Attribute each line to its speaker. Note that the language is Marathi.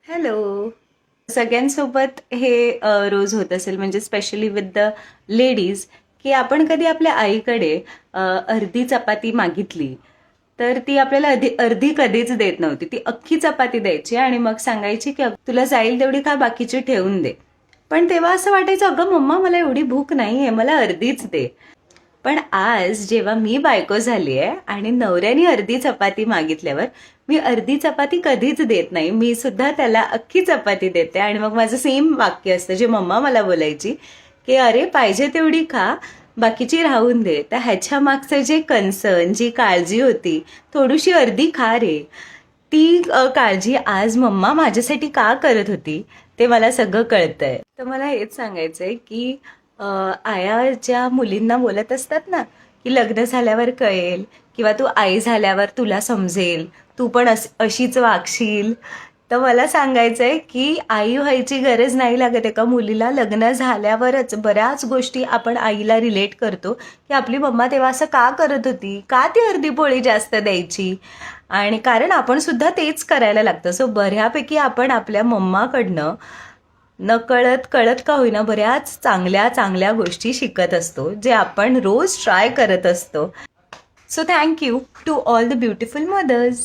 Speaker 1: हॅलो. सगळ्यांसोबत हे रोज होत असेल, म्हणजे स्पेशली विथ द लेडीज, की आपण कधी आपल्या आईकडे अर्धी चपाती मागितली तर ती आपल्याला अर्धी कधीच देत नव्हती. ती अख्खी चपाती द्यायची आणि मग सांगायची की तुला जाईल तेवढी खा, बाकीची ठेवून दे. पण तेव्हा असं वाटायचं, अगं मम्मा मला एवढी भूक नाहीये, मला अर्धीच दे. पण आज जेव्हा मी बायको झाली आहे आणि नवऱ्याने अर्धी चपाती मागितल्यावर मी अर्धी चपाती कधीच देत नाही. मी सुद्धा त्याला अख्खी चपाती देते आणि मग माझं सेम वाक्य असतं जे मम्मा मला बोलायची, की अरे पाहिजे तेवढी खा, बाकीची राहून दे. तर ह्याच्या मागचं जे कन्सर्न, जी काळजी होती, थोडीशी अर्धी खा रे, ती काळजी आज मम्मा माझ्यासाठी का करत होती ते मला सगळं कळतंय. तर मला हेच सांगायचंय की आया ज्या मुलींना बोलत असतात ना, की लग्न झाल्यावर कळेल किंवा तू आई झाल्यावर तुला समजेल, तू पण अशीच वागशील. तर मला सांगायचंय की आई व्हायची गरज नाही लागत एका मुलीला. लग्न झाल्यावरच बऱ्याच गोष्टी आपण आईला रिलेट करतो, की आपली मम्मा तेव्हा असं का करत होती, का ती अर्धी पोळी जास्त द्यायची. आणि कारण आपण सुद्धा तेच करायला लागतं. सो बऱ्यापैकी आपण आपल्या मम्माकडनं नकळत कळत का होईना बऱ्याच चांगल्या चांगल्या गोष्टी शिकत असतो, जे आपण रोज ट्राय करत असतो. So thank you to all the beautiful mother's.